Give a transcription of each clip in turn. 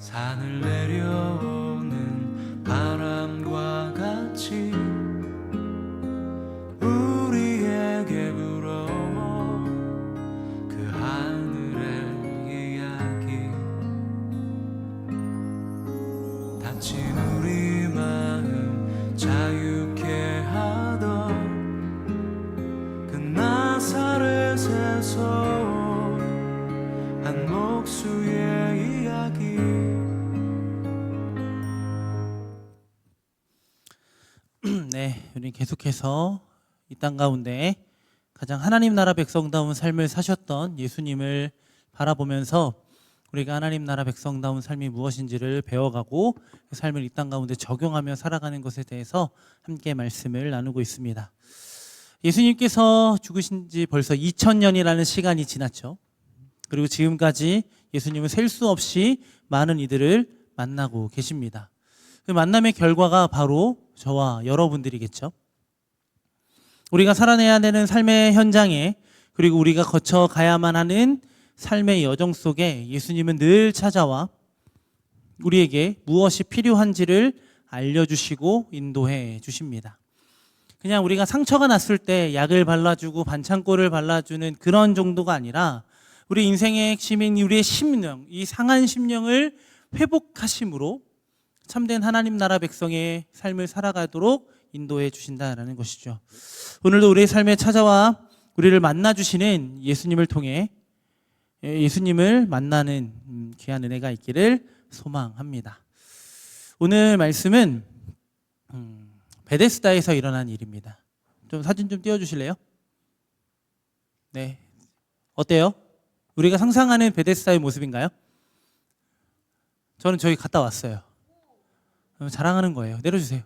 산을 내려오는 바람과 같이 우리에게 불어온 그 하늘의 이야기, 다친 우리 마음 자유케 하던 그 나사렛에서 한 목수의 이야기. 네, 우리 계속해서 이 땅 가운데 가장 하나님 나라 백성다운 삶을 사셨던 예수님을 바라보면서 우리가 하나님 나라 백성다운 삶이 무엇인지를 배워가고 그 삶을 이 땅 가운데 적용하며 살아가는 것에 대해서 함께 말씀을 나누고 있습니다. 예수님께서 죽으신 지 벌써 2000년이라는 시간이 지났죠. 그리고 지금까지 예수님은 셀 수 없이 많은 이들을 만나고 계십니다. 그 만남의 결과가 바로 저와 여러분들이겠죠. 우리가 살아내야 되는 삶의 현장에, 그리고 우리가 거쳐가야만 하는 삶의 여정 속에 예수님은 늘 찾아와 우리에게 무엇이 필요한지를 알려주시고 인도해 주십니다. 그냥 우리가 상처가 났을 때 약을 발라주고 반창고를 발라주는 그런 정도가 아니라 우리 인생의 핵심인 우리의 심령, 이 상한 심령을 회복하심으로 참된 하나님 나라 백성의 삶을 살아가도록 인도해 주신다라는 것이죠. 오늘도 우리의 삶에 찾아와 우리를 만나주시는 예수님을 통해 예수님을 만나는 귀한 은혜가 있기를 소망합니다. 오늘 말씀은 베데스다에서 일어난 일입니다. 좀 사진 좀 띄워주실래요? 네, 어때요? 우리가 상상하는 베데스다의 모습인가요? 저는 저기 갔다 왔어요. 자랑하는 거예요. 내려주세요.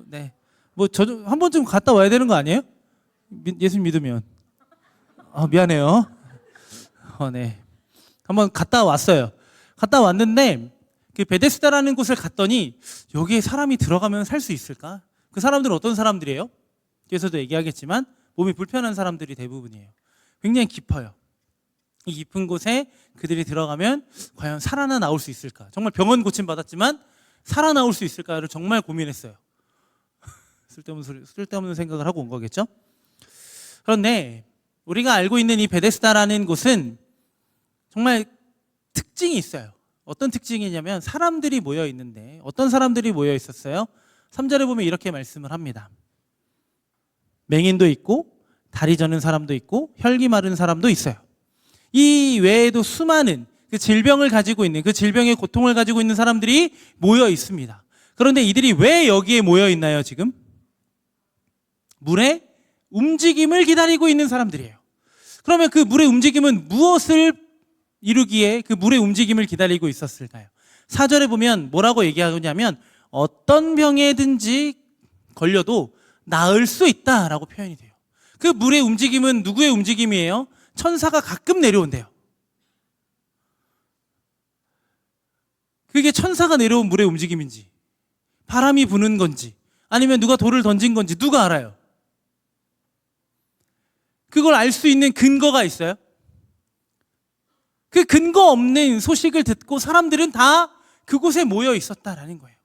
네. 저도 한 번쯤 갔다 와야 되는 거 아니에요? 예수 믿으면. 미안해요. 네. 한번 갔다 왔어요. 갔다 왔는데 그 베데스다라는 곳을 갔더니 여기에 사람이 들어가면 살 수 있을까? 그 사람들은 어떤 사람들이에요? 뒤에서도 얘기하겠지만 몸이 불편한 사람들이 대부분이에요. 굉장히 깊어요. 이 깊은 곳에 그들이 들어가면 과연 살아나 나올 수 있을까? 정말 병원 고침 받았지만 살아나올 수 있을까를 정말 고민했어요. 쓸데없는 생각을 하고 온 거겠죠? 그런데 우리가 알고 있는 이 베데스다라는 곳은 정말 특징이 있어요. 어떤 특징이냐면 사람들이 모여 있는데 어떤 사람들이 모여 있었어요? 3절에 보면 이렇게 말씀을 합니다. 맹인도 있고 다리 저는 사람도 있고 혈기 마른 사람도 있어요. 이 외에도 수많은 그 질병을 가지고 있는, 그 질병의 고통을 가지고 있는 사람들이 모여 있습니다. 그런데 이들이 왜 여기에 모여 있나요, 지금? 물의 움직임을 기다리고 있는 사람들이에요. 그러면 그 물의 움직임은 무엇을 이루기에 그 물의 움직임을 기다리고 있었을까요? 4절에 보면 뭐라고 얘기하냐면 어떤 병에든지 걸려도 나을 수 있다라고 표현이 돼요. 그 물의 움직임은 누구의 움직임이에요? 천사가 가끔 내려온대요. 그게 천사가 내려온 물의 움직임인지, 바람이 부는 건지, 아니면 누가 돌을 던진 건지 누가 알아요? 그걸 알 수 있는 근거가 있어요? 그 근거 없는 소식을 듣고 사람들은 다 그곳에 모여 있었다라는 거예요.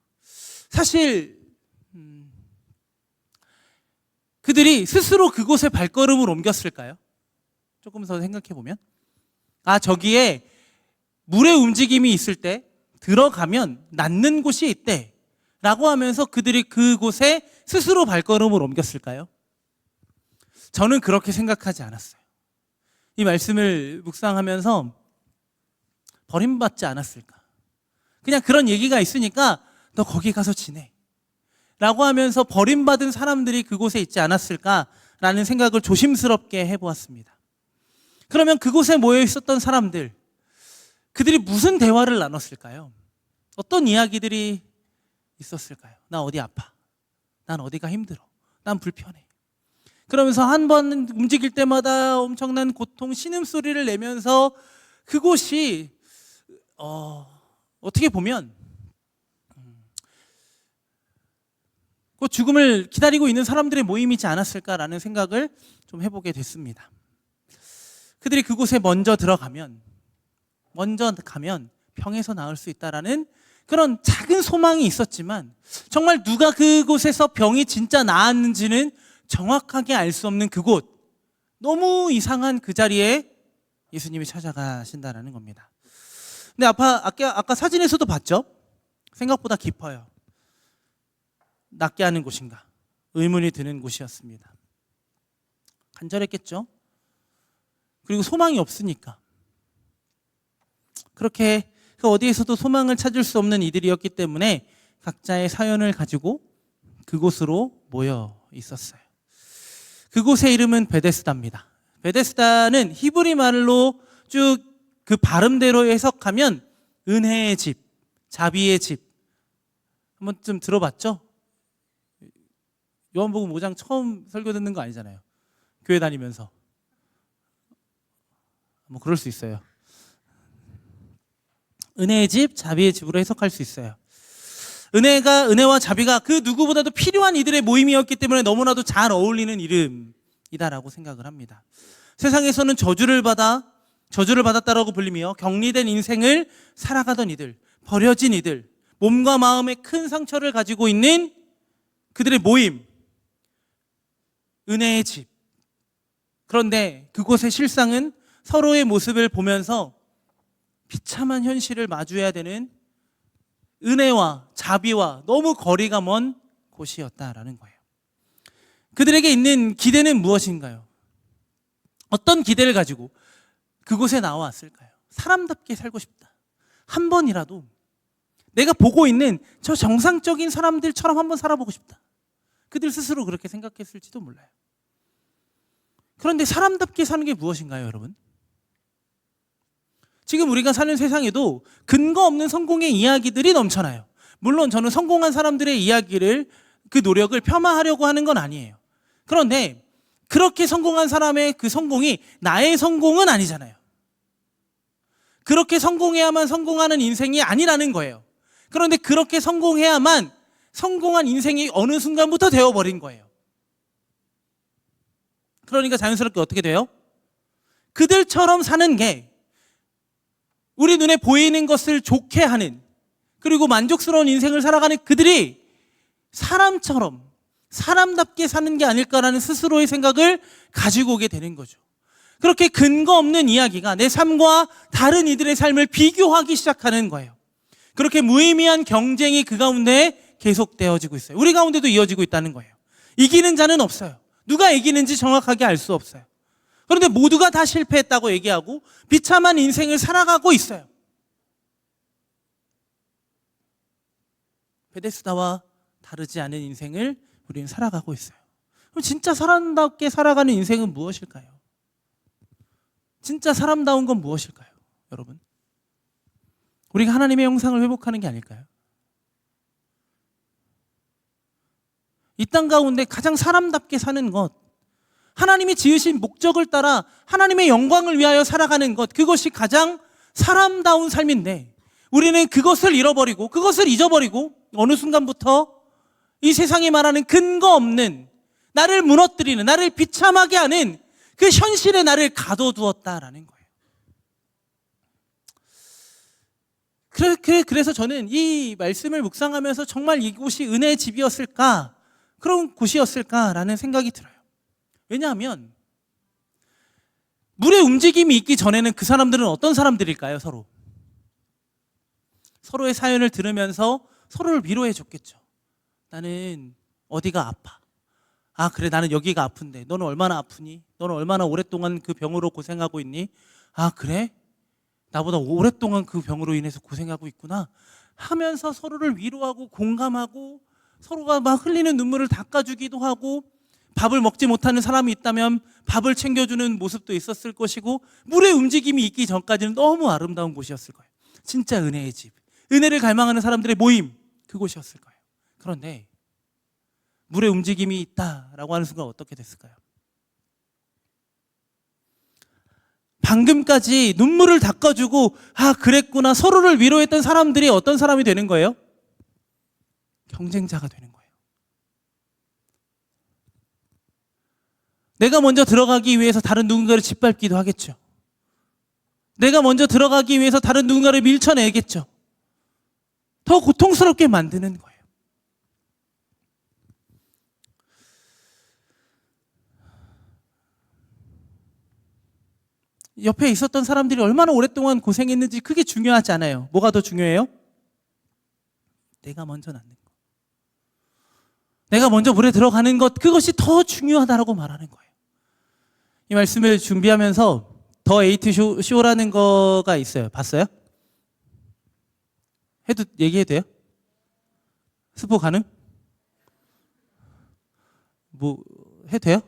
사실 그들이 스스로 그곳에 발걸음을 옮겼을까요? 조금 더 생각해 보면 저기에 물의 움직임이 있을 때 들어가면 낫는 곳이 있대 라고 하면서 그들이 그곳에 스스로 발걸음을 옮겼을까요? 저는 그렇게 생각하지 않았어요. 이 말씀을 묵상하면서 버림받지 않았을까? 그냥 그런 얘기가 있으니까 너 거기 가서 지내 라고 하면서 버림받은 사람들이 그곳에 있지 않았을까라는 생각을 조심스럽게 해보았습니다. 그러면 그곳에 모여 있었던 사람들, 그들이 무슨 대화를 나눴을까요? 어떤 이야기들이 있었을까요? 나 어디 아파? 난 어디가 힘들어? 난 불편해. 그러면서 한 번 움직일 때마다 엄청난 고통, 신음소리를 내면서 그곳이 어떻게 보면 그 죽음을 기다리고 있는 사람들의 모임이지 않았을까라는 생각을 좀 해보게 됐습니다. 그들이 그곳에 먼저 가면 병에서 나을 수 있다라는 그런 작은 소망이 있었지만 정말 누가 그곳에서 병이 진짜 나았는지는 정확하게 알 수 없는 그곳, 너무 이상한 그 자리에 예수님이 찾아가신다라는 겁니다. 근데 아까 사진에서도 봤죠? 생각보다 깊어요. 낫게 하는 곳인가? 의문이 드는 곳이었습니다. 간절했겠죠? 그리고 소망이 없으니까. 그렇게 그 어디에서도 소망을 찾을 수 없는 이들이었기 때문에 각자의 사연을 가지고 그곳으로 모여 있었어요. 그곳의 이름은 베데스다입니다. 베데스다는 히브리 말로 쭉 그 발음대로 해석하면 은혜의 집, 자비의 집. 한번 좀 들어봤죠? 요한복음 5장 처음 설교 듣는 거 아니잖아요. 교회 다니면서. 뭐 그럴 수 있어요. 은혜의 집, 자비의 집으로 해석할 수 있어요. 은혜와 자비가 그 누구보다도 필요한 이들의 모임이었기 때문에 너무나도 잘 어울리는 이름이다라고 생각을 합니다. 세상에서는 저주를 받았다라고 불리며 격리된 인생을 살아가던 이들, 버려진 이들, 몸과 마음에 큰 상처를 가지고 있는 그들의 모임, 은혜의 집. 그런데 그곳의 실상은 서로의 모습을 보면서 비참한 현실을 마주해야 되는 은혜와 자비와 너무 거리가 먼 곳이었다라는 거예요. 그들에게 있는 기대는 무엇인가요? 어떤 기대를 가지고 그곳에 나왔을까요? 사람답게 살고 싶다. 한 번이라도 내가 보고 있는 저 정상적인 사람들처럼 한번 살아보고 싶다. 그들 스스로 그렇게 생각했을지도 몰라요. 그런데 사람답게 사는 게 무엇인가요, 여러분? 지금 우리가 사는 세상에도 근거 없는 성공의 이야기들이 넘쳐나요. 물론 저는 성공한 사람들의 이야기를, 그 노력을 폄하하려고 하는 건 아니에요. 그런데 그렇게 성공한 사람의 그 성공이 나의 성공은 아니잖아요. 그렇게 성공해야만 성공하는 인생이 아니라는 거예요. 그런데 그렇게 성공해야만 성공한 인생이 어느 순간부터 되어버린 거예요. 그러니까 자연스럽게 어떻게 돼요? 그들처럼 사는 게 우리 눈에 보이는 것을 좋게 하는, 그리고 만족스러운 인생을 살아가는 그들이 사람처럼, 사람답게 사는 게 아닐까라는 스스로의 생각을 가지고 오게 되는 거죠. 그렇게 근거 없는 이야기가 내 삶과 다른 이들의 삶을 비교하기 시작하는 거예요. 그렇게 무의미한 경쟁이 그 가운데 계속되어지고 있어요. 우리 가운데도 이어지고 있다는 거예요. 이기는 자는 없어요. 누가 이기는지 정확하게 알 수 없어요. 그런데 모두가 다 실패했다고 얘기하고 비참한 인생을 살아가고 있어요. 베데스다와 다르지 않은 인생을 우리는 살아가고 있어요. 그럼 진짜 사람답게 살아가는 인생은 무엇일까요? 진짜 사람다운 건 무엇일까요, 여러분? 우리가 하나님의 형상을 회복하는 게 아닐까요? 이 땅 가운데 가장 사람답게 사는 것, 하나님이 지으신 목적을 따라 하나님의 영광을 위하여 살아가는 것, 그것이 가장 사람다운 삶인데 우리는 그것을 잃어버리고 그것을 잊어버리고 어느 순간부터 이 세상이 말하는 근거 없는, 나를 무너뜨리는, 나를 비참하게 하는 그 현실에 나를 가둬두었다라는 거예요. 그래서 저는 이 말씀을 묵상하면서 정말 이곳이 은혜의 집이었을까, 그런 곳이었을까라는 생각이 들어요. 왜냐하면 물의 움직임이 있기 전에는 그 사람들은 어떤 사람들일까요? 서로의 사연을 들으면서 서로를 위로해 줬겠죠. 나는 어디가 아파. 아, 그래, 나는 여기가 아픈데 너는 얼마나 아프니? 너는 얼마나 오랫동안 그 병으로 고생하고 있니? 아, 그래? 나보다 오랫동안 그 병으로 인해서 고생하고 있구나 하면서 서로를 위로하고 공감하고 서로가 막 흘리는 눈물을 닦아주기도 하고, 밥을 먹지 못하는 사람이 있다면 밥을 챙겨주는 모습도 있었을 것이고, 물의 움직임이 있기 전까지는 너무 아름다운 곳이었을 거예요. 진짜 은혜의 집, 은혜를 갈망하는 사람들의 모임, 그곳이었을 거예요. 그런데 물의 움직임이 있다라고 하는 순간 어떻게 됐을까요? 방금까지 눈물을 닦아주고 아, 그랬구나, 서로를 위로했던 사람들이 어떤 사람이 되는 거예요? 경쟁자가 되는 거예요. 내가 먼저 들어가기 위해서 다른 누군가를 짓밟기도 하겠죠. 내가 먼저 들어가기 위해서 다른 누군가를 밀쳐내겠죠. 더 고통스럽게 만드는 거예요. 옆에 있었던 사람들이 얼마나 오랫동안 고생했는지 그게 중요하지 않아요. 뭐가 더 중요해요? 내가 먼저 낳는 것. 내가 먼저 물에 들어가는 것, 그것이 더 중요하다라고 말하는 거예요. 이 말씀을 준비하면서 더 에이트 쇼라는 거가 있어요. 봤어요? 얘기해도 돼요? 스포 가능? 뭐 해도 돼요?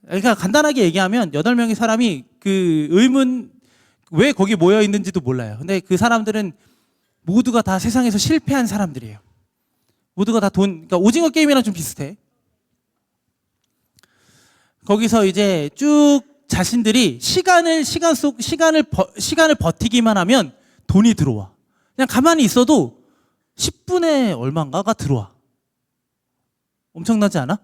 그러니까 간단하게 얘기하면 8명의 사람이 그 의문 왜 거기 모여 있는지도 몰라요. 근데 그 사람들은 모두가 다 세상에서 실패한 사람들이에요. 모두가 다 그러니까 오징어 게임이랑 좀 비슷해. 거기서 이제 쭉 자신들이 시간을 버티기만 하면 돈이 들어와. 그냥 가만히 있어도 10분에 얼마인가가 들어와. 엄청나지 않아?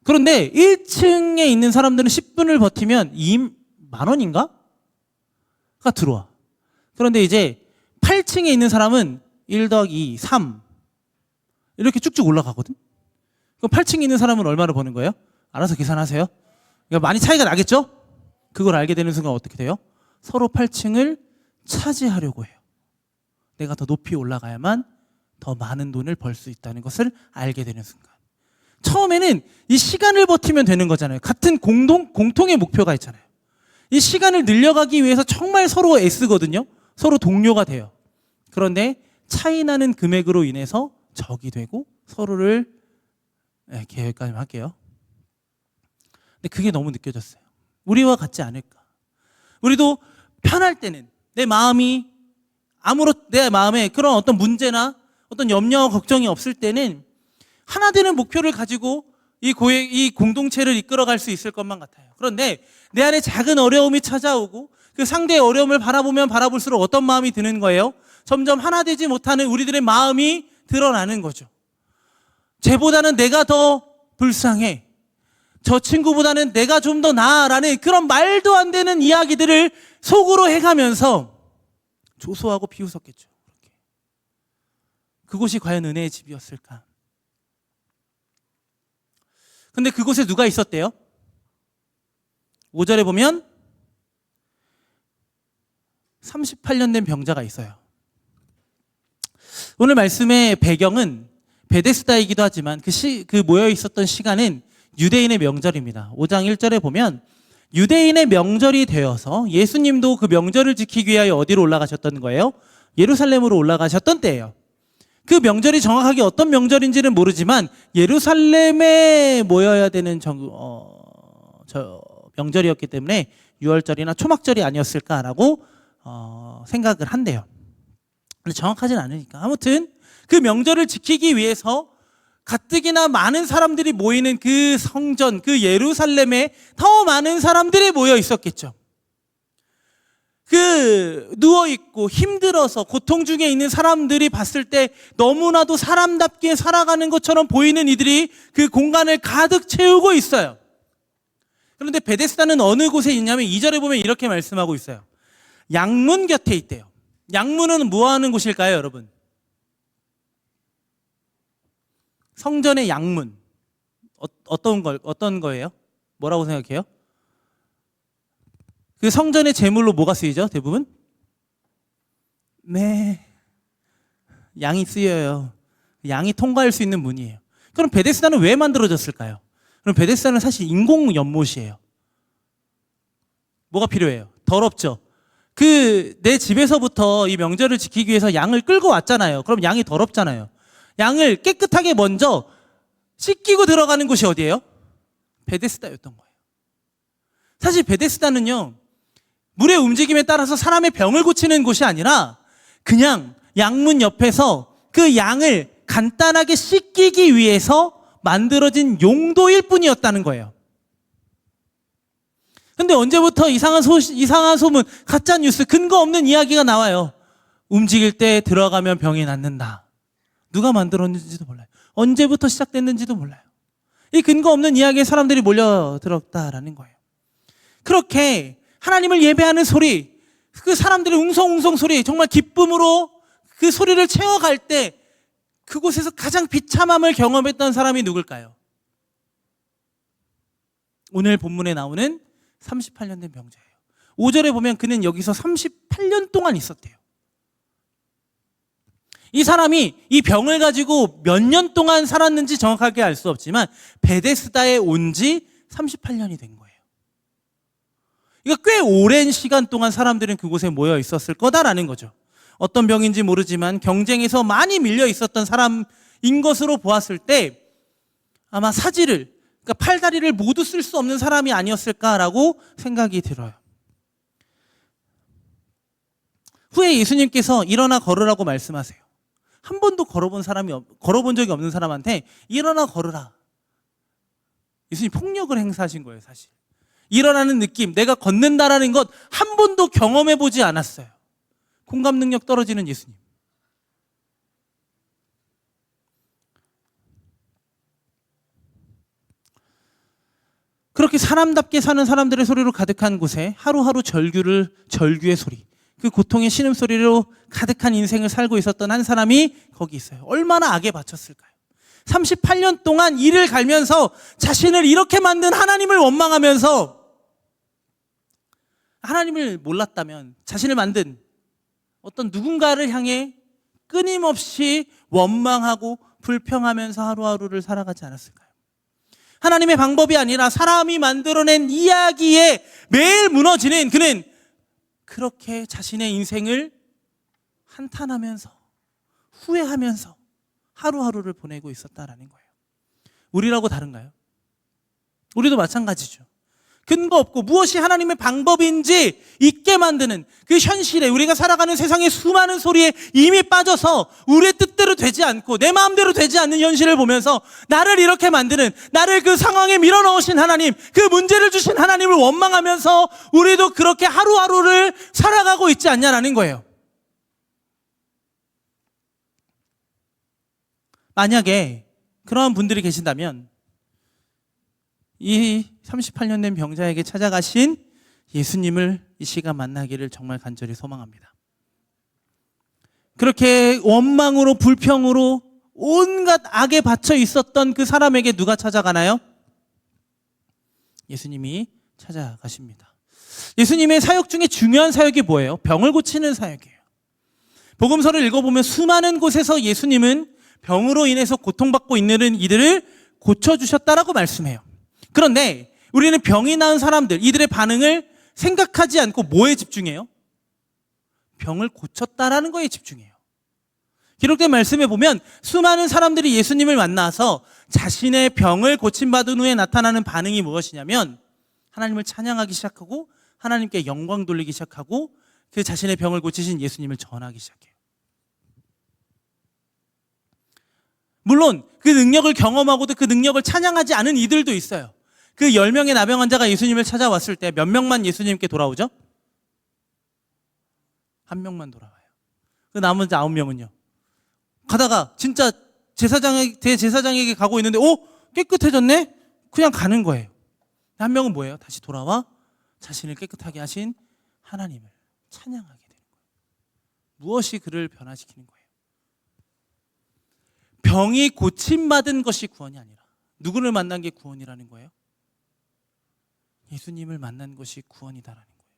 그런데 1층에 있는 사람들은 10분을 버티면 2만 원인가? 가 들어와. 그런데 이제 8층에 있는 사람은 1 더하기 2, 3 이렇게 쭉쭉 올라가거든. 그럼 8층에 있는 사람은 얼마를 버는 거예요? 알아서 계산하세요. 그러니까 많이 차이가 나겠죠? 그걸 알게 되는 순간 어떻게 돼요? 서로 8층을 차지하려고 해요. 내가 더 높이 올라가야만 더 많은 돈을 벌 수 있다는 것을 알게 되는 순간. 처음에는 이 시간을 버티면 되는 거잖아요. 같은 공통의 목표가 있잖아요. 이 시간을 늘려가기 위해서 정말 서로 애쓰거든요. 서로 동료가 돼요. 그런데 차이 나는 금액으로 인해서 적이 되고 서로를 계획까지 할게요. 근데 그게 너무 느껴졌어요. 우리와 같지 않을까? 우리도 편할 때는 내 마음에 그런 어떤 문제나 어떤 염려와 걱정이 없을 때는 하나 되는 목표를 가지고 이 공동체를 이끌어갈 수 있을 것만 같아요. 그런데 내 안에 작은 어려움이 찾아오고 그 상대의 어려움을 바라보면 바라볼수록 어떤 마음이 드는 거예요? 점점 하나 되지 못하는 우리들의 마음이 드러나는 거죠. 쟤보다는 내가 더 불쌍해. 저 친구보다는 내가 좀 더 나아라는 그런 말도 안 되는 이야기들을 속으로 해가면서 조소하고 비웃었겠죠. 그곳이 과연 은혜의 집이었을까? 근데 그곳에 누가 있었대요? 5절에 보면 38년 된 병자가 있어요. 오늘 말씀의 배경은 베데스다이기도 하지만 그 모여 있었던 시간은 유대인의 명절입니다. 5장 1절에 보면 유대인의 명절이 되어서 예수님도 그 명절을 지키기 위하여 어디로 올라가셨던 거예요? 예루살렘으로 올라가셨던 때예요. 그 명절이 정확하게 어떤 명절인지는 모르지만 예루살렘에 모여야 되는 명절이었기 때문에 유월절이나 초막절이 아니었을까라고 생각을 한대요. 근데 정확하진 않으니까. 아무튼 그 명절을 지키기 위해서 가뜩이나 많은 사람들이 모이는 그 성전, 그 예루살렘에 더 많은 사람들이 모여 있었겠죠. 누워있고 힘들어서 고통 중에 있는 사람들이 봤을 때 너무나도 사람답게 살아가는 것처럼 보이는 이들이 그 공간을 가득 채우고 있어요. 그런데 베데스다는 어느 곳에 있냐면 2절에 보면 이렇게 말씀하고 있어요. 양문 곁에 있대요. 양문은 뭐 하는 곳일까요, 여러분? 성전의 양문. 어떤 거예요? 뭐라고 생각해요? 그 성전의 제물로 뭐가 쓰이죠? 대부분? 네. 양이 쓰여요. 양이 통과할 수 있는 문이에요. 그럼 베데스다는 왜 만들어졌을까요? 그럼 베데스다는 사실 인공 연못이에요. 뭐가 필요해요? 더럽죠? 내 집에서부터 이 명절을 지키기 위해서 양을 끌고 왔잖아요. 그럼 양이 더럽잖아요. 양을 깨끗하게 먼저 씻기고 들어가는 곳이 어디예요? 베데스다였던 거예요. 사실 베데스다는요, 물의 움직임에 따라서 사람의 병을 고치는 곳이 아니라 그냥 양문 옆에서 그 양을 간단하게 씻기기 위해서 만들어진 용도일 뿐이었다는 거예요. 근데 언제부터 이상한 소문, 가짜 뉴스, 근거 없는 이야기가 나와요. 움직일 때 들어가면 병이 낫는다. 누가 만들었는지도 몰라요. 언제부터 시작됐는지도 몰라요. 이 근거 없는 이야기에 사람들이 몰려들었다라는 거예요. 그렇게 하나님을 예배하는 소리, 그 사람들의 웅성웅성 소리, 정말 기쁨으로 그 소리를 채워갈 때 그곳에서 가장 비참함을 경험했던 사람이 누굴까요? 오늘 본문에 나오는 38년 된 병자예요. 5절에 보면 그는 여기서 38년 동안 있었대요. 이 사람이 이 병을 가지고 몇 년 동안 살았는지 정확하게 알 수 없지만 베데스다에 온 지 38년이 된 거예요. 이거 꽤 오랜 시간 동안 사람들은 그곳에 모여 있었을 거다라는 거죠. 어떤 병인지 모르지만 경쟁에서 많이 밀려 있었던 사람인 것으로 보았을 때 아마 사지를, 그러니까 팔다리를 모두 쓸 수 없는 사람이 아니었을까라고 생각이 들어요. 후에 예수님께서 일어나 걸으라고 말씀하세요. 한 번도 걸어본 적이 없는 사람한테 일어나 걸으라. 예수님 폭력을 행사하신 거예요, 사실. 일어나는 느낌, 내가 걷는다라는 것 한 번도 경험해 보지 않았어요. 공감 능력 떨어지는 예수님. 그렇게 사람답게 사는 사람들의 소리로 가득한 곳에 하루하루 절규의 소리, 그 고통의 신음소리로 가득한 인생을 살고 있었던 한 사람이 거기 있어요. 얼마나 악에 바쳤을까요? 38년 동안 이를 갈면서 자신을 이렇게 만든 하나님을 원망하면서, 하나님을 몰랐다면 자신을 만든 어떤 누군가를 향해 끊임없이 원망하고 불평하면서 하루하루를 살아가지 않았을까요? 하나님의 방법이 아니라 사람이 만들어낸 이야기에 매일 무너지는 그는 그렇게 자신의 인생을 한탄하면서 후회하면서 하루하루를 보내고 있었다라는 거예요. 우리라고 다른가요? 우리도 마찬가지죠. 근거 없고 무엇이 하나님의 방법인지 잊게 만드는 그 현실에, 우리가 살아가는 세상의 수많은 소리에 이미 빠져서 우리의 뜻대로 되지 않고 내 마음대로 되지 않는 현실을 보면서 나를 이렇게 만드는, 나를 그 상황에 밀어넣으신 하나님, 그 문제를 주신 하나님을 원망하면서 우리도 그렇게 하루하루를 살아가고 있지 않냐라는 거예요. 만약에 그러한 분들이 계신다면 이 38년 된 병자에게 찾아가신 예수님을 이 시간 만나기를 정말 간절히 소망합니다. 그렇게 원망으로 불평으로 온갖 악에 받쳐 있었던 그 사람에게 누가 찾아가나요? 예수님이 찾아가십니다. 예수님의 사역 중에 중요한 사역이 뭐예요? 병을 고치는 사역이에요. 복음서를 읽어보면 수많은 곳에서 예수님은 병으로 인해서 고통받고 있는 이들을 고쳐주셨다라고 말씀해요. 그런데 우리는 병이 나은 사람들, 이들의 반응을 생각하지 않고 뭐에 집중해요? 병을 고쳤다라는 거에 집중해요. 기록된 말씀에 보면 수많은 사람들이 예수님을 만나서 자신의 병을 고침받은 후에 나타나는 반응이 무엇이냐면 하나님을 찬양하기 시작하고 하나님께 영광 돌리기 시작하고 그 자신의 병을 고치신 예수님을 전하기 시작해요. 물론 그 능력을 경험하고도 그 능력을 찬양하지 않은 이들도 있어요. 그 10명의 나병 환자가 예수님을 찾아왔을 때 몇 명만 예수님께 돌아오죠? 한 명만 돌아와요. 그 나머지 9명은요. 가다가 진짜 대제사장에게 가고 있는데 깨끗해졌네? 그냥 가는 거예요. 한 명은 뭐예요? 다시 돌아와 자신을 깨끗하게 하신 하나님을 찬양하게 되는 거예요. 무엇이 그를 변화시키는 거예요? 병이 고침받은 것이 구원이 아니라 누구를 만난 게 구원이라는 거예요? 예수님을 만난 것이 구원이다라는 거예요.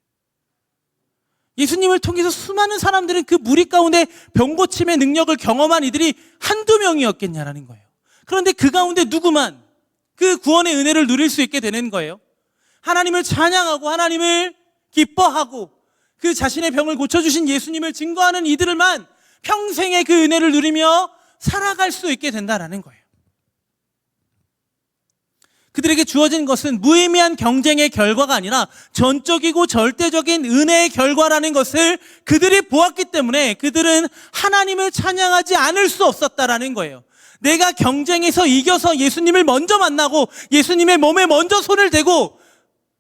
예수님을 통해서 수많은 사람들은 그 무리 가운데 병고침의 능력을 경험한 이들이 한두 명이었겠냐라는 거예요. 그런데 그 가운데 누구만 그 구원의 은혜를 누릴 수 있게 되는 거예요. 하나님을 찬양하고 하나님을 기뻐하고 그 자신의 병을 고쳐주신 예수님을 증거하는 이들만 평생의 그 은혜를 누리며 살아갈 수 있게 된다라는 거예요. 그들에게 주어진 것은 무의미한 경쟁의 결과가 아니라 전적이고 절대적인 은혜의 결과라는 것을 그들이 보았기 때문에 그들은 하나님을 찬양하지 않을 수 없었다라는 거예요. 내가 경쟁에서 이겨서 예수님을 먼저 만나고 예수님의 몸에 먼저 손을 대고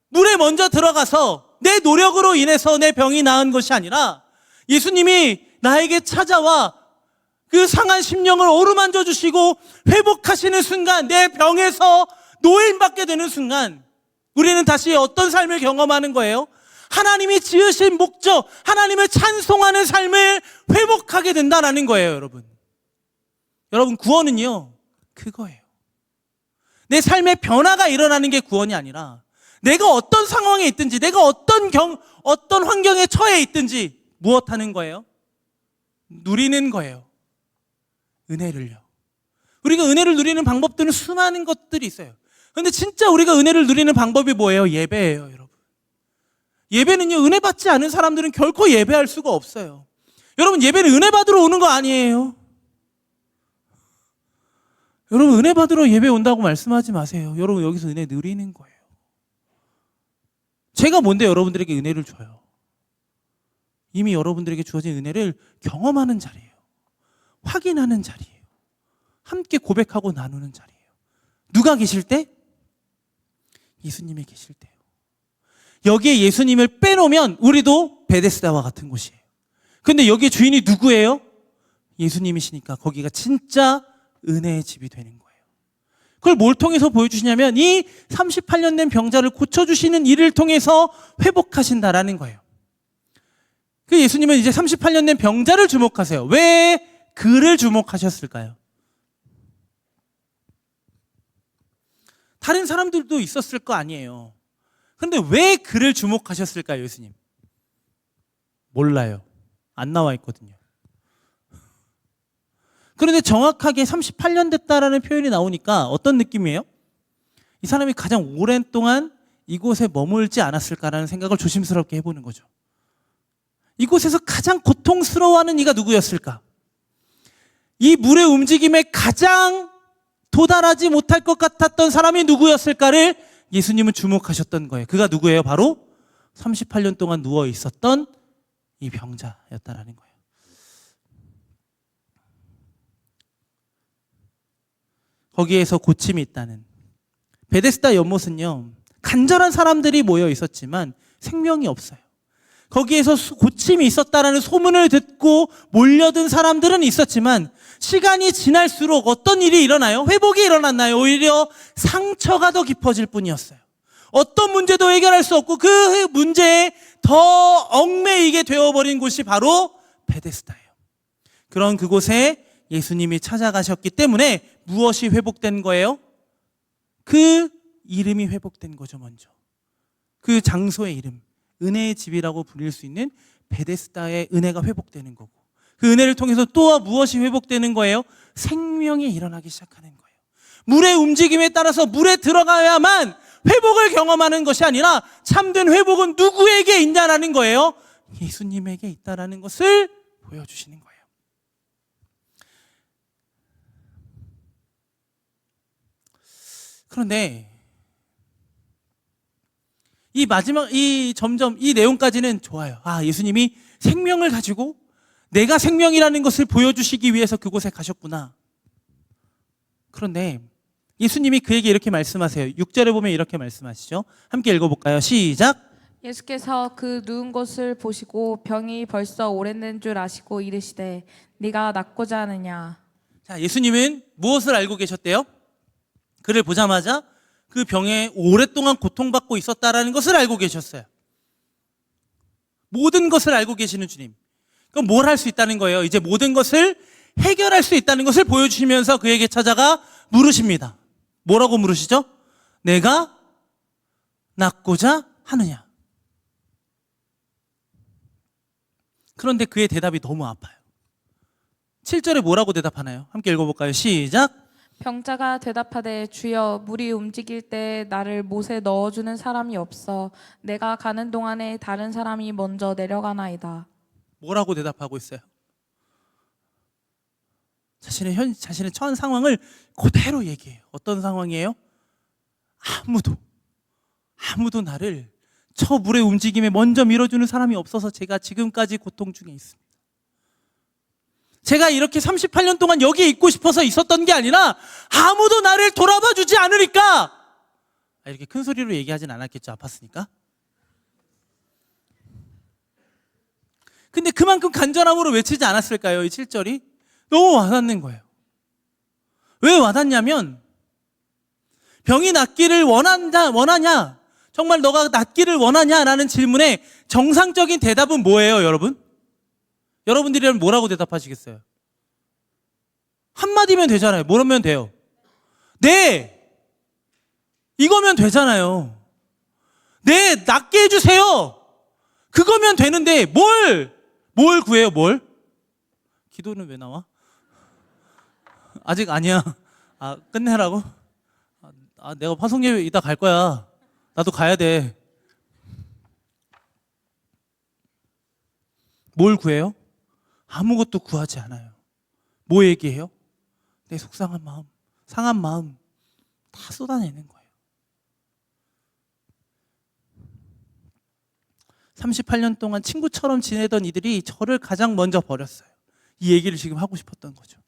물에 먼저 들어가서 내 노력으로 인해서 내 병이 나은 것이 아니라 예수님이 나에게 찾아와 그 상한 심령을 어루만져 주시고 회복하시는 순간, 내 병에서 노인받게 되는 순간 우리는 다시 어떤 삶을 경험하는 거예요? 하나님이 지으신 목적, 하나님을 찬송하는 삶을 회복하게 된다는 거예요, 여러분. 여러분, 구원은요, 그거예요. 내 삶의 변화가 일어나는 게 구원이 아니라 내가 어떤 상황에 있든지, 내가 어떤 환경에 처해 있든지 무엇 하는 거예요? 누리는 거예요. 은혜를요. 우리가 은혜를 누리는 방법들은 수많은 것들이 있어요. 그런데 진짜 우리가 은혜를 누리는 방법이 뭐예요? 예배예요, 여러분. 예배는요, 은혜 받지 않은 사람들은 결코 예배할 수가 없어요. 여러분, 예배는 은혜 받으러 오는 거 아니에요. 여러분, 은혜 받으러 예배 온다고 말씀하지 마세요. 여러분, 여기서 은혜 누리는 거예요. 제가 뭔데 여러분들에게 은혜를 줘요? 이미 여러분들에게 주어진 은혜를 경험하는 자리예요. 확인하는 자리예요. 함께 고백하고 나누는 자리예요. 누가 계실 때? 예수님이 계실 때요. 여기에 예수님을 빼놓으면 우리도 베데스다와 같은 곳이에요. 근데 여기에 주인이 누구예요? 예수님이시니까 거기가 진짜 은혜의 집이 되는 거예요. 그걸 뭘 통해서 보여주시냐면 이 38년 된 병자를 고쳐주시는 일을 통해서 회복하신다라는 거예요. 그 예수님은 이제 38년 된 병자를 주목하세요. 왜 그를 주목하셨을까요? 다른 사람들도 있었을 거 아니에요. 그런데 왜 그를 주목하셨을까요, 예수님? 몰라요. 안 나와 있거든요. 그런데 정확하게 38년 됐다라는 표현이 나오니까 어떤 느낌이에요? 이 사람이 가장 오랜 동안 이곳에 머물지 않았을까라는 생각을 조심스럽게 해보는 거죠. 이곳에서 가장 고통스러워하는 이가 누구였을까? 이 물의 움직임에 가장 도달하지 못할 것 같았던 사람이 누구였을까를 예수님은 주목하셨던 거예요. 그가 누구예요? 바로 38년 동안 누워 있었던 이 병자였다라는 거예요. 거기에서 고침이 있다는. 베데스다 연못은요, 간절한 사람들이 모여 있었지만 생명이 없어요. 거기에서 고침이 있었다라는 소문을 듣고 몰려든 사람들은 있었지만 시간이 지날수록 어떤 일이 일어나요? 회복이 일어났나요? 오히려 상처가 더 깊어질 뿐이었어요. 어떤 문제도 해결할 수 없고 그 문제에 더 얽매이게 되어버린 곳이 바로 베데스다예요. 그런 그곳에 예수님이 찾아가셨기 때문에 무엇이 회복된 거예요? 그 이름이 회복된 거죠, 먼저. 그 장소의 이름, 은혜의 집이라고 불릴 수 있는 베데스다의 은혜가 회복되는 거고, 그 은혜를 통해서 또 무엇이 회복되는 거예요? 생명이 일어나기 시작하는 거예요. 물의 움직임에 따라서 물에 들어가야만 회복을 경험하는 것이 아니라 참된 회복은 누구에게 있냐라는 거예요? 예수님에게 있다라는 것을 보여주시는 거예요. 그런데 점점 이 내용까지는 좋아요. 아, 예수님이 생명을 가지고 내가 생명이라는 것을 보여주시기 위해서 그곳에 가셨구나. 그런데 예수님이 그에게 이렇게 말씀하세요. 6절에 보면 이렇게 말씀하시죠. 함께 읽어볼까요? 시작. 예수께서 그 누운 곳을 보시고 병이 벌써 오래된 줄 아시고 이르시되 네가 낫고자 하느냐. 자, 예수님은 무엇을 알고 계셨대요? 그를 보자마자 그 병에 오랫동안 고통받고 있었다라는 것을 알고 계셨어요. 모든 것을 알고 계시는 주님. 그럼 뭘 할 수 있다는 거예요? 이제 모든 것을 해결할 수 있다는 것을 보여주시면서 그에게 찾아가 물으십니다. 뭐라고 물으시죠? 내가 낫고자 하느냐? 그런데 그의 대답이 너무 아파요. 7절에 뭐라고 대답하나요? 함께 읽어볼까요? 시작. 병자가 대답하되 주여 물이 움직일 때 나를 못에 넣어주는 사람이 없어 내가 가는 동안에 다른 사람이 먼저 내려가나이다. 뭐라고 대답하고 있어요? 자신의 처한 상황을 그대로 얘기해요. 어떤 상황이에요? 아무도 나를 저 물의 움직임에 먼저 밀어주는 사람이 없어서 제가 지금까지 고통 중에 있습니다. 제가 이렇게 38년 동안 여기에 있고 싶어서 있었던 게 아니라 아무도 나를 돌아봐 주지 않으니까. 이렇게 큰 소리로 얘기하진 않았겠죠, 아팠으니까. 근데 그만큼 간절함으로 외치지 않았을까요? 이 7절이 너무 와닿는 거예요. 왜 와닿냐면 병이 낫기를 원하냐? 정말 너가 낫기를 원하냐라는 질문에 정상적인 대답은 뭐예요, 여러분? 여러분들이라면 뭐라고 대답하시겠어요? 한마디면 되잖아요. 뭐라면 돼요? 네! 이거면 되잖아요. 네, 낫게 해주세요! 그거면 되는데, 뭘 구해요, 뭘? 기도는 왜 나와? 아직 아니야. 아, 끝내라고? 내가 화성예배 이따 갈 거야. 나도 가야 돼. 뭘 구해요? 아무것도 구하지 않아요. 뭐 얘기해요? 내 속상한 마음, 상한 마음 다 쏟아내는 거예요. 38년 동안 친구처럼 지내던 이들이 저를 가장 먼저 버렸어요. 이 얘기를 지금 하고 싶었던 거죠.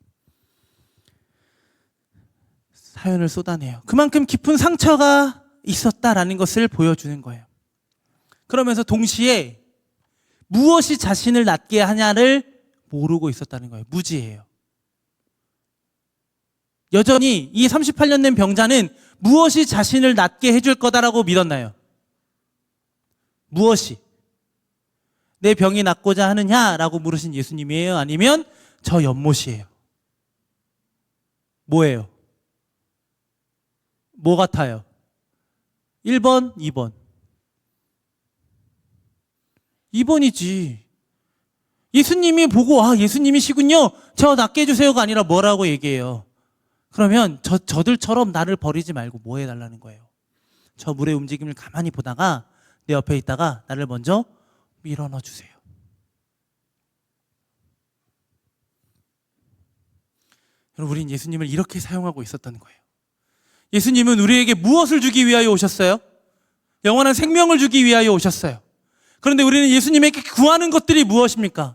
사연을 쏟아내요. 그만큼 깊은 상처가 있었다라는 것을 보여주는 거예요. 그러면서 동시에 무엇이 자신을 낫게 하냐를 모르고 있었다는 거예요. 무지해요. 여전히 이 38년 된 병자는 무엇이 자신을 낫게 해줄 거다라고 믿었나요? 무엇이? 내 병이 낫고자 하느냐라고 물으신 예수님이에요? 아니면 저 연못이에요? 뭐예요? 뭐 같아요? 1번, 2번. 2번이지. 예수님이 보고 예수님이시군요. 저 낫게 해주세요가 아니라 뭐라고 얘기해요? 그러면 저들처럼 나를 버리지 말고 뭐 해달라는 거예요? 저 물의 움직임을 가만히 보다가 내 옆에 있다가 나를 먼저 밀어넣어 주세요. 여러분, 우린 예수님을 이렇게 사용하고 있었던 거예요. 예수님은 우리에게 무엇을 주기 위하여 오셨어요? 영원한 생명을 주기 위하여 오셨어요. 그런데 우리는 예수님에게 구하는 것들이 무엇입니까?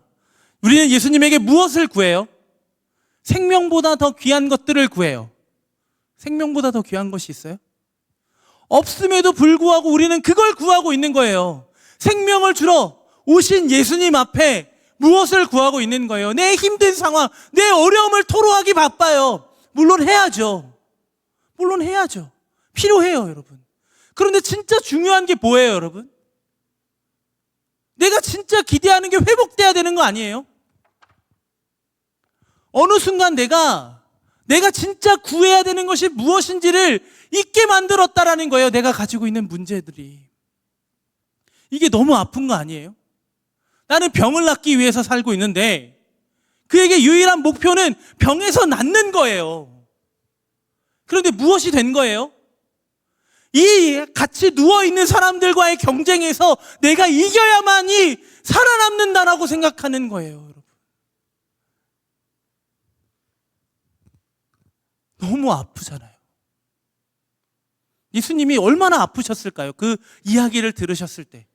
우리는 예수님에게 무엇을 구해요? 생명보다 더 귀한 것들을 구해요. 생명보다 더 귀한 것이 있어요? 없음에도 불구하고 우리는 그걸 구하고 있는 거예요. 생명을 주러 오신 예수님 앞에 무엇을 구하고 있는 거예요? 내 힘든 상황, 내 어려움을 토로하기 바빠요. 물론 해야죠. 필요해요, 여러분. 그런데 진짜 중요한 게 뭐예요, 여러분? 내가 진짜 기대하는 게 회복돼야 되는 거 아니에요? 어느 순간 내가 진짜 구해야 되는 것이 무엇인지를 잊게 만들었다라는 거예요. 내가 가지고 있는 문제들이. 이게 너무 아픈 거 아니에요? 나는 병을 낫기 위해서 살고 있는데 그에게 유일한 목표는 병에서 낫는 거예요. 그런데 무엇이 된 거예요? 이 같이 누워있는 사람들과의 경쟁에서 내가 이겨야만이 살아남는다라고 생각하는 거예요, 여러분. 너무 아프잖아요. 예수님이 얼마나 아프셨을까요? 그 이야기를 들으셨을 때.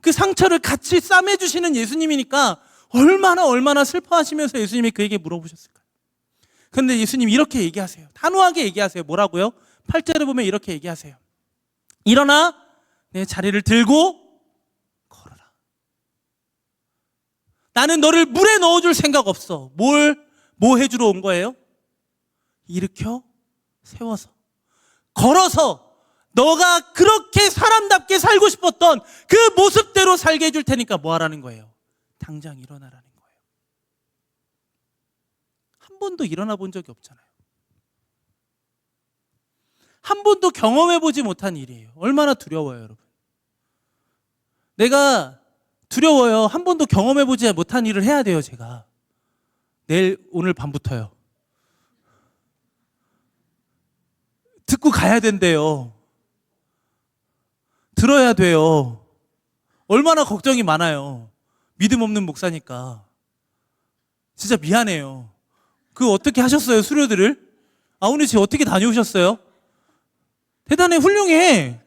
그 상처를 같이 싸매주시는 예수님이니까 얼마나 슬퍼하시면서 예수님이 그에게 물어보셨을까요? 그런데 예수님이 이렇게 얘기하세요. 단호하게 얘기하세요. 뭐라고요? 8절에 보면 이렇게 얘기하세요. 일어나 내 자리를 들고 걸어라. 나는 너를 물에 넣어줄 생각 없어. 뭐 해주러 온 거예요? 일으켜 세워서 걸어서 너가 그렇게 사람답게 살고 싶었던 그 모습대로 살게 해줄 테니까 뭐 하라는 거예요? 당장 일어나라는 거예요. 한 번도 일어나 본 적이 없잖아요. 한 번도 경험해보지 못한 일이에요. 얼마나 두려워요, 여러분. 내가 두려워요. 한 번도 경험해보지 못한 일을 해야 돼요, 제가. 오늘 밤부터요. 듣고 가야 된대요. 들어야 돼요. 얼마나 걱정이 많아요. 믿음 없는 목사니까. 진짜 미안해요. 그거 어떻게 하셨어요, 수료들을? 오늘 지금 어떻게 다녀오셨어요? 대단해, 훌륭해.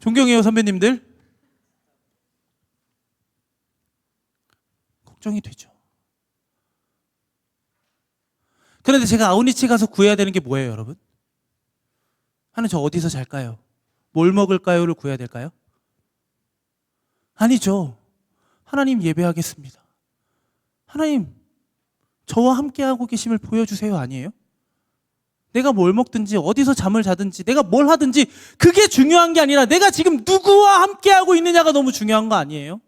존경해요, 선배님들. 걱정이 되죠. 그런데 제가 아우니치 가서 구해야 되는 게 뭐예요, 여러분? 하나님, 저 어디서 잘까요? 뭘 먹을까요?를 구해야 될까요? 아니죠. 하나님, 예배하겠습니다. 하나님, 저와 함께하고 계심을 보여주세요. 아니에요? 내가 뭘 먹든지 어디서 잠을 자든지 내가 뭘 하든지 그게 중요한 게 아니라 내가 지금 누구와 함께하고 있느냐가 너무 중요한 거 아니에요?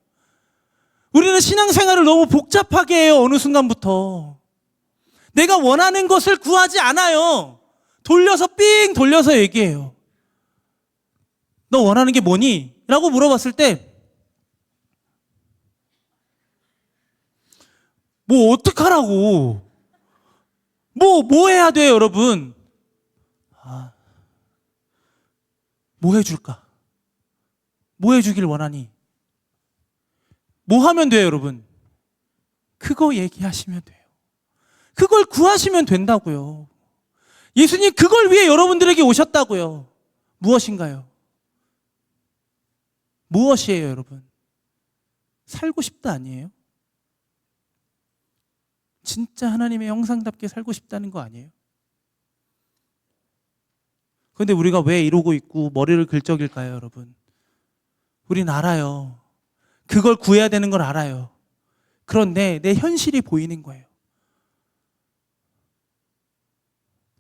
우리는 신앙생활을 너무 복잡하게 해요. 어느 순간부터. 내가 원하는 것을 구하지 않아요. 돌려서 삥 돌려서 얘기해요. 너 원하는 게 뭐니? 라고 물어봤을 때 뭐 어떡하라고? 뭐 해야 돼요, 여러분? 뭐 해줄까? 뭐 해주길 원하니? 뭐 하면 돼요, 여러분? 그거 얘기하시면 돼요. 그걸 구하시면 된다고요. 예수님 그걸 위해 여러분들에게 오셨다고요. 무엇인가요? 무엇이에요, 여러분? 살고 싶다 아니에요? 진짜 하나님의 형상답게 살고 싶다는 거 아니에요? 그런데 우리가 왜 이러고 있고 머리를 긁적일까요, 여러분? 우린 알아요. 그걸 구해야 되는 걸 알아요. 그런데 내 현실이 보이는 거예요.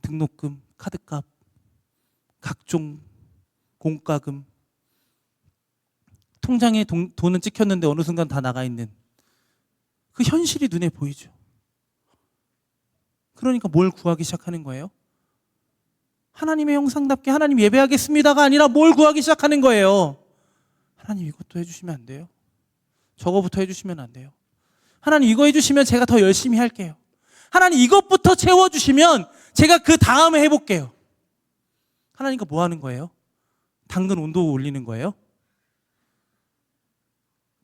등록금, 카드값, 각종 공과금, 통장에 돈은 찍혔는데 어느 순간 다 나가 있는 그 현실이 눈에 보이죠. 그러니까 뭘 구하기 시작하는 거예요? 하나님의 형상답게 하나님 예배하겠습니다가 아니라 뭘 구하기 시작하는 거예요? 하나님 이것도 해주시면 안 돼요? 저거부터 해주시면 안 돼요? 하나님 이거 해주시면 제가 더 열심히 할게요. 하나님 이것부터 채워주시면 제가 그 다음에 해볼게요. 하나님과 뭐 하는 거예요? 당근 온도 올리는 거예요?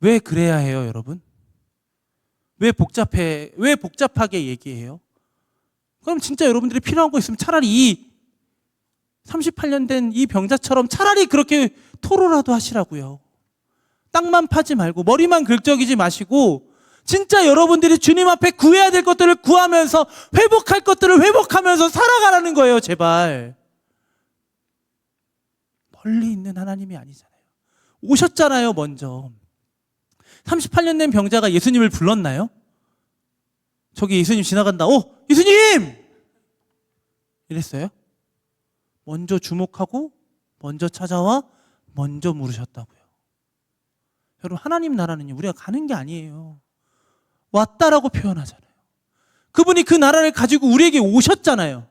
왜 그래야 해요, 여러분? 왜 복잡하게 얘기해요? 그럼 진짜 여러분들이 필요한 거 있으면 차라리 이 38년 된 이 병자처럼 차라리 그렇게 토로라도 하시라고요. 땅만 파지 말고 머리만 긁적이지 마시고 진짜 여러분들이 주님 앞에 구해야 될 것들을 구하면서 회복할 것들을 회복하면서 살아가라는 거예요, 제발. 멀리 있는 하나님이 아니잖아요. 오셨잖아요, 먼저. 38년 된 병자가 예수님을 불렀나요? 저기 예수님 지나간다. 예수님! 이랬어요? 먼저 주목하고 먼저 찾아와 먼저 물으셨다고요. 여러분 하나님 나라는요 우리가 가는 게 아니에요. 왔다라고 표현하잖아요. 그분이 그 나라를 가지고 우리에게 오셨잖아요.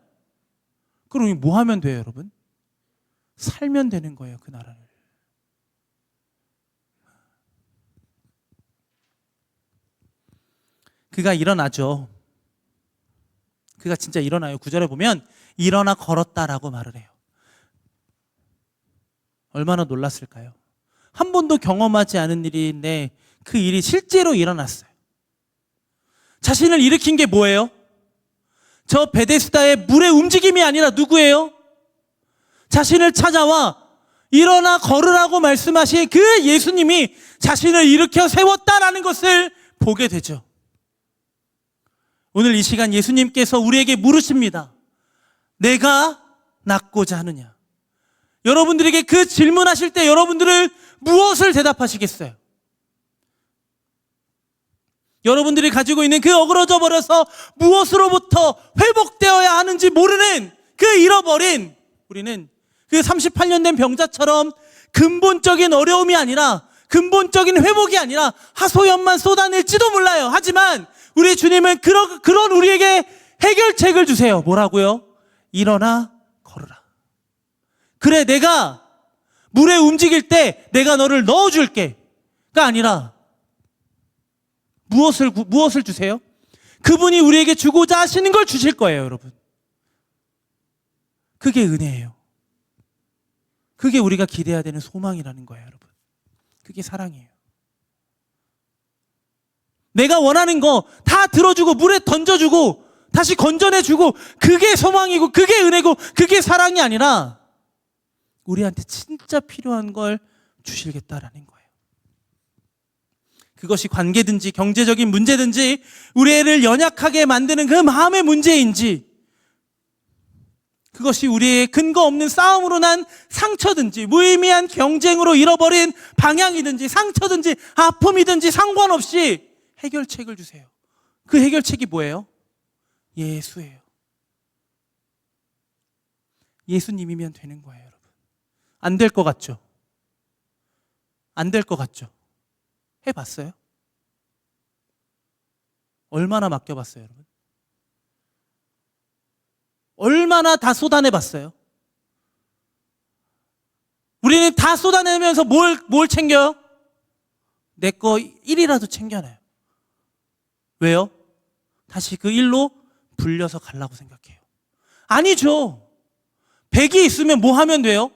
그럼 우리 뭐 하면 돼요, 여러분? 살면 되는 거예요, 그 나라를. 그가 일어나죠. 그가 진짜 일어나요. 9절에 보면 일어나 걸었다라고 말을 해요. 얼마나 놀랐을까요? 한 번도 경험하지 않은 일인데 그 일이 실제로 일어났어요. 자신을 일으킨 게 뭐예요? 저 베데스다의 물의 움직임이 아니라 누구예요? 자신을 찾아와 일어나 걸으라고 말씀하신 그 예수님이 자신을 일으켜 세웠다라는 것을 보게 되죠. 오늘 이 시간 예수님께서 우리에게 물으십니다. 내가 낫고자 하느냐? 여러분들에게 그 질문하실 때 여러분들은 무엇을 대답하시겠어요? 여러분들이 가지고 있는 그 어그러져 버려서 무엇으로부터 회복되어야 하는지 모르는 그 잃어버린 우리는 그 38년 된 병자처럼 근본적인 어려움이 아니라 근본적인 회복이 아니라 하소연만 쏟아낼지도 몰라요. 하지만 우리 주님은 그런 우리에게 해결책을 주세요. 뭐라고요? 일어나 걸으라. 그래, 내가 물에 움직일 때 내가 너를 넣어줄게. 가 아니라 무엇을 주세요? 그분이 우리에게 주고자 하시는 걸 주실 거예요, 여러분. 그게 은혜예요. 그게 우리가 기대해야 되는 소망이라는 거예요, 여러분. 그게 사랑이에요. 내가 원하는 거 다 들어주고 물에 던져주고 다시 건져내주고 그게 소망이고 그게 은혜고 그게 사랑이 아니라 우리한테 진짜 필요한 걸 주시겠다라는 거예요. 그것이 관계든지 경제적인 문제든지 우리 애를 연약하게 만드는 그 마음의 문제인지 그것이 우리의 근거 없는 싸움으로 난 상처든지 무의미한 경쟁으로 잃어버린 방향이든지 상처든지 아픔이든지 상관없이 해결책을 주세요. 그 해결책이 뭐예요? 예수예요. 예수님이면 되는 거예요, 여러분. 안 될 것 같죠? 안 될 것 같죠? 해봤어요? 얼마나 맡겨봤어요, 여러분? 얼마나 다 쏟아내봤어요? 우리는 다 쏟아내면서 뭘 챙겨요? 내 거 1이라도 챙겨놔요. 왜요? 다시 그 1로 불려서 가려고 생각해요. 아니죠. 100이 있으면 뭐 하면 돼요?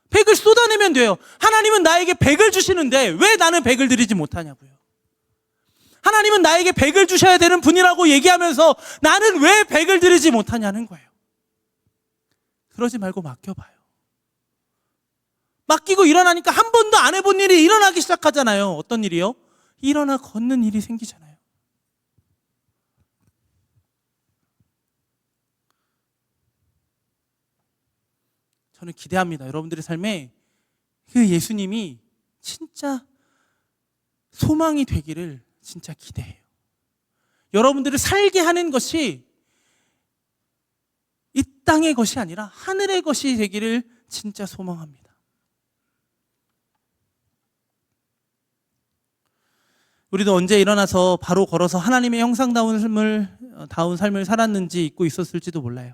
100을 쏟아내면 돼요. 하나님은 나에게 100을 주시는데 왜 나는 100을 드리지 못하냐고요. 하나님은 나에게 100을 주셔야 되는 분이라고 얘기하면서 나는 왜 100을 드리지 못하냐는 거예요. 그러지 말고 맡겨봐요. 맡기고 일어나니까 한 번도 안 해본 일이 일어나기 시작하잖아요. 어떤 일이요? 일어나 걷는 일이 생기잖아요. 저는 기대합니다. 여러분들의 삶에 그 예수님이 진짜 소망이 되기를 진짜 기대해요. 여러분들을 살게 하는 것이 이 땅의 것이 아니라 하늘의 것이 되기를 진짜 소망합니다. 우리도 언제 일어나서 바로 걸어서 하나님의 형상다운 삶을 살았는지 잊고 있었을지도 몰라요.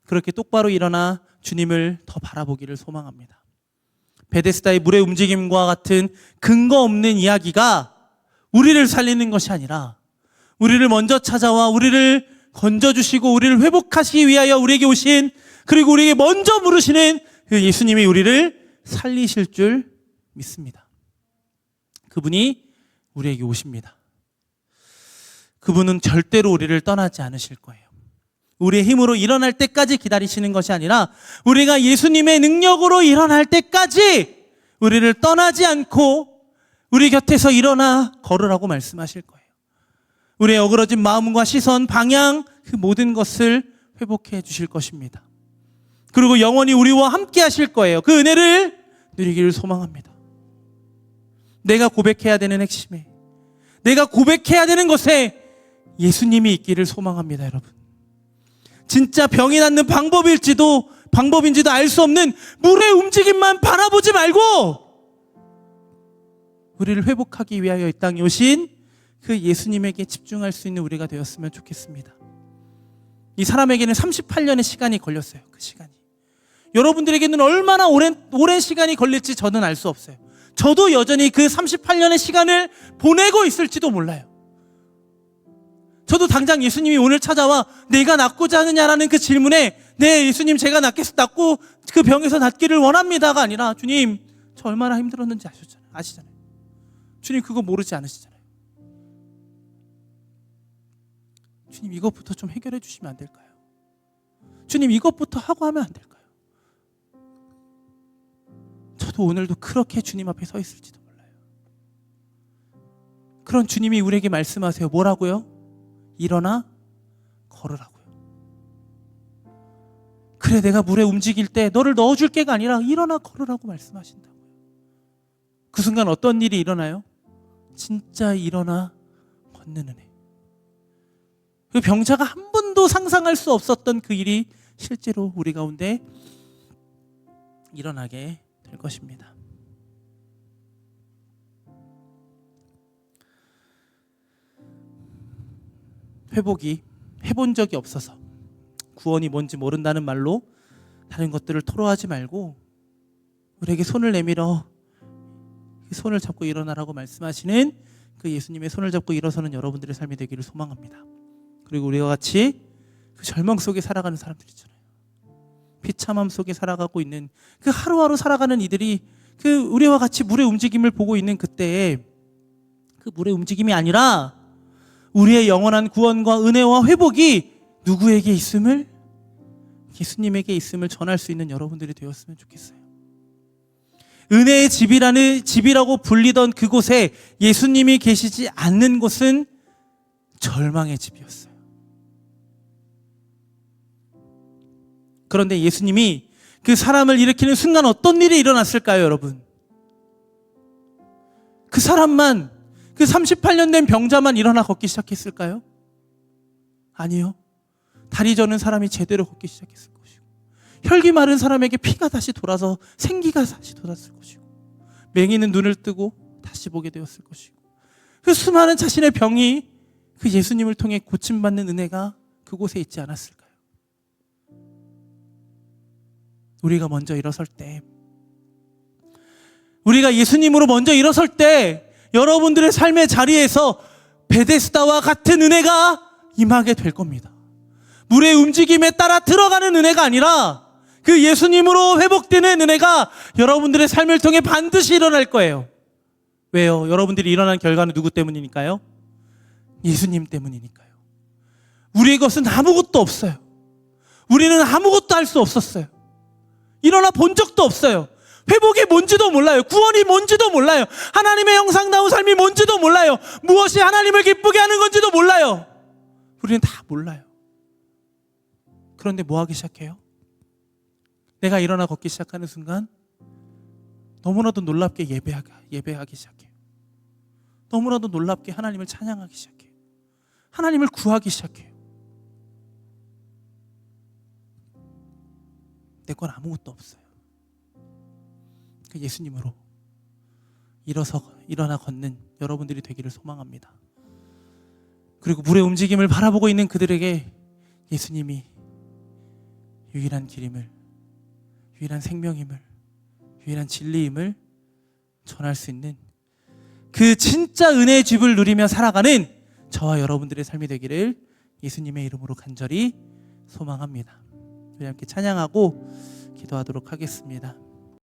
그렇게 똑바로 일어나 주님을 더 바라보기를 소망합니다. 베데스다의 물의 움직임과 같은 근거 없는 이야기가 우리를 살리는 것이 아니라 우리를 먼저 찾아와 우리를 건져주시고 우리를 회복하시기 위하여 우리에게 오신, 그리고 우리에게 먼저 물으시는 그 예수님이 우리를 살리실 줄 믿습니다. 그분이 우리에게 오십니다. 그분은 절대로 우리를 떠나지 않으실 거예요. 우리의 힘으로 일어날 때까지 기다리시는 것이 아니라 우리가 예수님의 능력으로 일어날 때까지 우리를 떠나지 않고 우리 곁에서 일어나 걸으라고 말씀하실 거예요. 우리의 어그러진 마음과 시선, 방향, 그 모든 것을 회복해 주실 것입니다. 그리고 영원히 우리와 함께 하실 거예요. 그 은혜를 누리기를 소망합니다. 내가 고백해야 되는 핵심에, 내가 고백해야 되는 것에 예수님이 있기를 소망합니다, 여러분. 진짜 병이 낫는 방법인지도 알 수 없는 물의 움직임만 바라보지 말고 우리를 회복하기 위하여 이 땅에 오신 그 예수님에게 집중할 수 있는 우리가 되었으면 좋겠습니다. 이 사람에게는 38년의 시간이 걸렸어요. 그 시간이. 여러분들에게는 얼마나 오랜 시간이 걸릴지 저는 알 수 없어요. 저도 여전히 그 38년의 시간을 보내고 있을지도 몰라요. 저도 당장 예수님이 오늘 찾아와 내가 낫고자 하느냐라는 그 질문에 네 예수님 제가 낫고 그 병에서 낫기를 원합니다가 아니라 주님 저 얼마나 힘들었는지 아시잖아요. 주님 그거 모르지 않으시잖아요. 주님 이것부터 좀 해결해 주시면 안 될까요? 주님 이것부터 하고 하면 안 될까요? 저도 오늘도 그렇게 주님 앞에 서 있을지도 몰라요. 그런 주님이 우리에게 말씀하세요. 뭐라고요? 일어나 걸으라고요. 그래 내가 물에 움직일 때 너를 넣어줄 게가 아니라 일어나 걸으라고 말씀하신다고요. 그 순간 어떤 일이 일어나요? 진짜 일어나 걷는 은혜. 그 병자가 한 번도 상상할 수 없었던 그 일이 실제로 우리 가운데 일어나게 될 것입니다. 회복이 해본 적이 없어서 구원이 뭔지 모른다는 말로 다른 것들을 토로하지 말고 우리에게 손을 내밀어 그 손을 잡고 일어나라고 말씀하시는 그 예수님의 손을 잡고 일어서는 여러분들의 삶이 되기를 소망합니다. 그리고 우리와 같이 그 절망 속에 살아가는 사람들 있잖아요. 비참함 속에 살아가고 있는 그 하루하루 살아가는 이들이 그 우리와 같이 물의 움직임을 보고 있는 그때에 그 물의 움직임이 아니라 우리의 영원한 구원과 은혜와 회복이 누구에게 있음을? 예수님에게 있음을 전할 수 있는 여러분들이 되었으면 좋겠어요. 은혜의 집이라고 불리던 그곳에 예수님이 계시지 않는 곳은 절망의 집이었어요. 그런데 예수님이 그 사람을 일으키는 순간 어떤 일이 일어났을까요, 여러분? 그 사람만, 그 38년 된 병자만 일어나 걷기 시작했을까요? 아니요. 다리 저는 사람이 제대로 걷기 시작했을 것이고 혈기 마른 사람에게 피가 다시 돌아서 생기가 다시 돌았을 것이고, 맹인은 눈을 뜨고 다시 보게 되었을 것이고, 그 수많은 자신의 병이 그 예수님을 통해 고침받는 은혜가 그곳에 있지 않았을까요? 우리가 먼저 일어설 때, 우리가 예수님으로 먼저 일어설 때 여러분들의 삶의 자리에서 베데스다와 같은 은혜가 임하게 될 겁니다. 물의 움직임에 따라 들어가는 은혜가 아니라 그 예수님으로 회복되는 은혜가 여러분들의 삶을 통해 반드시 일어날 거예요. 왜요? 여러분들이 일어난 결과는 누구 때문이니까요? 예수님 때문이니까요. 우리의 것은 아무것도 없어요. 우리는 아무것도 할 수 없었어요. 일어나 본 적도 없어요. 회복이 뭔지도 몰라요. 구원이 뭔지도 몰라요. 하나님의 형상다운 삶이 뭔지도 몰라요. 무엇이 하나님을 기쁘게 하는 건지도 몰라요. 우리는 다 몰라요. 그런데 뭐 하기 시작해요? 내가 일어나 걷기 시작하는 순간 너무나도 놀랍게 예배하기 시작해요. 너무나도 놀랍게 하나님을 찬양하기 시작해요. 하나님을 구하기 시작해요. 내 건 아무것도 없어요. 그 예수님으로 일어나 걷는 여러분들이 되기를 소망합니다. 그리고 물의 움직임을 바라보고 있는 그들에게 예수님이 유일한 길임을, 유일한 생명임을, 유일한 진리임을 전할 수 있는 그 진짜 은혜의 집을 누리며 살아가는 저와 여러분들의 삶이 되기를 예수님의 이름으로 간절히 소망합니다. 우리 함께 찬양하고 기도하도록 하겠습니다.